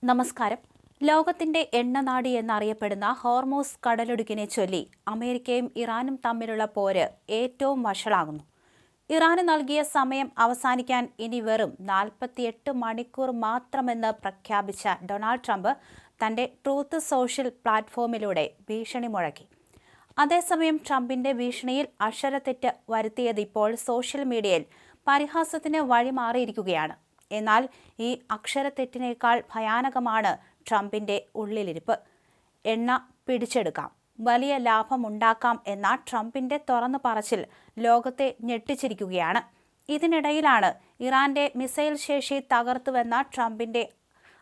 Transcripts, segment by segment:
നമസ്കാരം. ലോകത്തിന്റെ എണ്ണനാടി എന്നറിയപ്പെടുന്ന ഹോർമൂസ് കടലിടുക്കിനെ ചൊല്ലി അമേരിക്കയും ഇറാനും തമ്മിലുള്ള പോര് ഏറ്റവും വഷളാകുന്നു. ഇറാന് നൽകിയ സമയം അവസാനിക്കാൻ ഇനി വെറും 48 മണിക്കൂർ മാത്രമെന്ന് പ്രഖ്യാപിച്ച ഡൊണാൾഡ് ട്രംപ് തന്റെ ട്രൂത്ത് സോഷ്യൽ പ്ലാറ്റ്ഫോമിലൂടെ ഭീഷണി മുഴക്കി. അതേസമയം ട്രംപിന്റെ ഭീഷണിയിൽ അക്ഷരത്തെറ്റ് വരുത്തിയത് ഇപ്പോൾ സോഷ്യൽ മീഡിയയിൽ പരിഹാസത്തിന് വഴിമാറിയിരിക്കുകയാണ്. എന്നാൽ ഈ അക്ഷരത്തെറ്റിനേക്കാൾ ഭയാനകമാണ് ട്രംപിന്റെ ഉള്ളിലിരിപ്പ്. എണ്ണ പിടിച്ചെടുക്കാം, വലിയ ലാഭമുണ്ടാക്കാം എന്ന ട്രംപിന്റെ തുറന്നു പറച്ചിൽ ലോകത്തെ ഞെട്ടിച്ചിരിക്കുകയാണ്. ഇതിനിടയിലാണ് ഇറാന്റെ മിസൈൽ ശേഷി തകർത്തുവെന്ന ട്രംപിന്റെ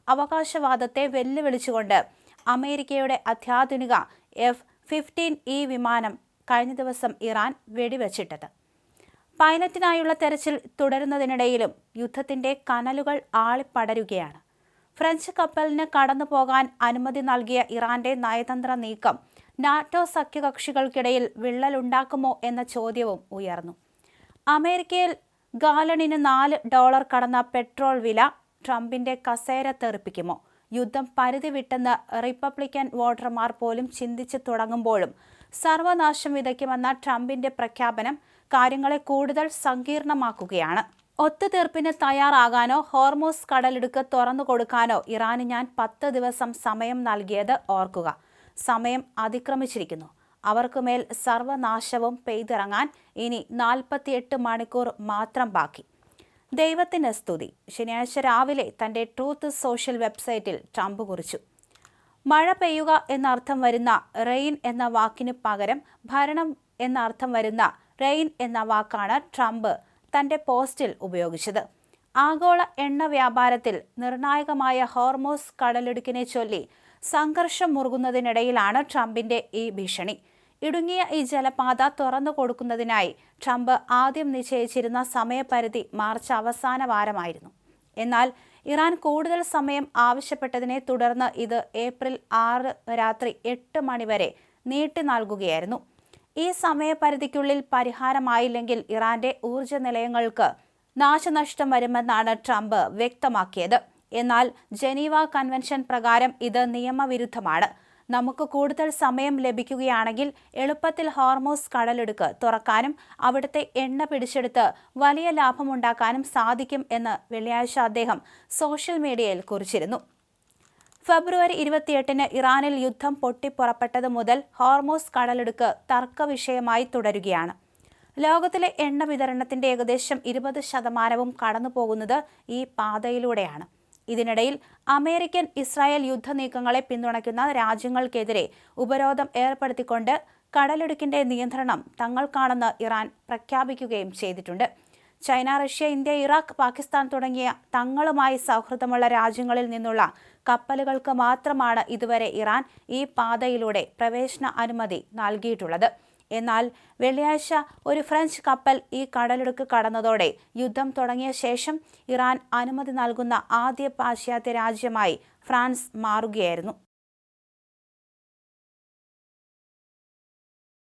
അവകാശവാദത്തെ വെല്ലുവിളിച്ചുകൊണ്ട് അമേരിക്കയുടെ അത്യാധുനിക F-15E വിമാനം കഴിഞ്ഞ ദിവസം ഇറാൻ വെടിവച്ചിട്ടത്. പൈലറ്റിനായുള്ള തെരച്ചിൽ തുടരുന്നതിനിടയിലും യുദ്ധത്തിന്റെ കനലുകൾ ആളിപ്പടരുകയാണ്. ഫ്രഞ്ച് കപ്പലിന് കടന്നുപോകാൻ അനുമതി നൽകിയ ഇറാന്റെ നയതന്ത്ര നീക്കം നാറ്റോ സഖ്യകക്ഷികൾക്കിടയിൽ വിള്ളലുണ്ടാക്കുമോ എന്ന ചോദ്യവും ഉയർന്നു. അമേരിക്കയിൽ ഗാലണിന് $4 കടന്ന പെട്രോൾ വില ട്രംപിന്റെ കസേര തെറിപ്പിക്കുമോ? യുദ്ധം പരിധി വിട്ടെന്ന് റിപ്പബ്ലിക്കൻ വോട്ടർമാർ പോലും ചിന്തിച്ചു തുടങ്ങുമ്പോഴും സർവനാശം വിതയ്ക്കുമെന്ന ട്രംപിന്റെ പ്രഖ്യാപനം കാര്യങ്ങളെ കൂടുതൽ സങ്കീർണമാക്കുകയാണ്. ഒത്തുതീർപ്പിന് തയ്യാറാകാനോ ഹോർമൂസ് കടലിടുക്ക് തുറന്നു കൊടുക്കാനോ ഇറാന് ഞാൻ 10 ദിവസം സമയം നൽകിയത് ഓർക്കുക. സമയം അതിക്രമിച്ചിരിക്കുന്നു. അവർക്കുമേൽ സർവനാശവും പെയ്തിറങ്ങാൻ ഇനി 48 മണിക്കൂർ മാത്രം ബാക്കി. ദൈവത്തിന് സ്തുതി. ശനിയാഴ്ച രാവിലെ തന്റെ ട്രൂത്ത് സോഷ്യൽ വെബ്സൈറ്റിൽ ട്രംപ് കുറിച്ചു. മഴ പെയ്യുക എന്നർത്ഥം വരുന്ന റെയിൻ എന്ന വാക്കിന് പകരം ഭരണം എന്നർത്ഥം വരുന്ന റെയിൻ എന്ന വാക്കാണ് ട്രംപ് തന്റെ പോസ്റ്റിൽ ഉപയോഗിച്ചത്. ആഗോള എണ്ണ വ്യാപാരത്തിൽ നിർണായകമായ ഹോർമൂസ് കടലിടുക്കിനെ ചൊല്ലി സംഘർഷം മുറുകുന്നതിനിടയിലാണ് ട്രംപിന്റെ ഈ ഭീഷണി. ഇടുങ്ങിയ ഈ ജലപാത തുറന്നു കൊടുക്കുന്നതിനായി ട്രംപ് ആദ്യം നിശ്ചയിച്ചിരുന്ന സമയപരിധി മാർച്ച് അവസാന വാരമായിരുന്നു. എന്നാൽ ഇറാൻ കൂടുതൽ സമയം ആവശ്യപ്പെട്ടതിനെ തുടർന്ന് ഇത് ഏപ്രിൽ 6 രാത്രി 8 മണിവരെ നീട്ടി നൽകുകയായിരുന്നു. ഈ സമയപരിധിക്കുള്ളിൽ പരിഹാരമായില്ലെങ്കിൽ ഇറാന്റെ ഊർജ്ജ നിലയങ്ങൾക്ക് നാശനഷ്ടം വരുമെന്നാണ് ട്രംപ് വ്യക്തമാക്കിയത്. എന്നാൽ ജനീവ കൺവെൻഷൻ പ്രകാരം ഇത് നിയമവിരുദ്ധമാണ്. നമുക്ക് കൂടുതൽ സമയം ലഭിക്കുകയാണെങ്കിൽ എളുപ്പത്തിൽ ഹോർമൂസ് കടലിടുക്ക് തുറക്കാനും അവിടുത്തെ എണ്ണ പിടിച്ചെടുത്ത് വലിയ ലാഭമുണ്ടാക്കാനും സാധിക്കും എന്ന് വെള്ളിയാഴ്ച അദ്ദേഹം സോഷ്യൽ മീഡിയയിൽ കുറിച്ചിരുന്നു. ഫെബ്രുവരി 28-ന് ഇറാനിൽ യുദ്ധം പൊട്ടിപ്പുറപ്പെട്ടത് മുതൽ ഹോർമൂസ് കടലിടുക്ക് തർക്ക വിഷയമായി തുടരുകയാണ്. ലോകത്തിലെ എണ്ണ വിതരണത്തിന്റെ ഏകദേശം 20% കടന്നുപോകുന്നത് ഈ പാതയിലൂടെയാണ്. ഇതിനിടയിൽ അമേരിക്കൻ ഇസ്രായേൽ യുദ്ധനീക്കങ്ങളെ പിന്തുണയ്ക്കുന്ന രാജ്യങ്ങൾക്കെതിരെ ഉപരോധം ഏർപ്പെടുത്തിക്കൊണ്ട് കടലിടുക്കിന്റെ നിയന്ത്രണം തങ്ങൾക്കാണെന്ന് ഇറാൻ പ്രഖ്യാപിക്കുകയും ചെയ്തിട്ടുണ്ട്. China, Russia, India, Iraq, Pakistan തുടങ്ങിയ തങ്ങളുമായി സൗഹൃദമുള്ള രാജ്യങ്ങളിൽ നിന്നുള്ള കപ്പലുകൾക്ക് മാത്രമാണ് ഇതുവരെ ഇറാൻ ഈ പാതയിലൂടെ പ്രവേശന അനുമതി നൽകിയിട്ടുള്ളത്. എന്നാൽ വെള്ളിയാഴ്ച ഒരു ഫ്രഞ്ച് കപ്പൽ ഈ കടലിടുക്ക് കടന്നതോടെ യുദ്ധം തുടങ്ങിയ ശേഷം ഇറാൻ അനുമതി നൽകുന്ന ആദ്യ പാശ്ചാത്യ രാജ്യമായി ഫ്രാൻസ് മാറുകയായിരുന്നു.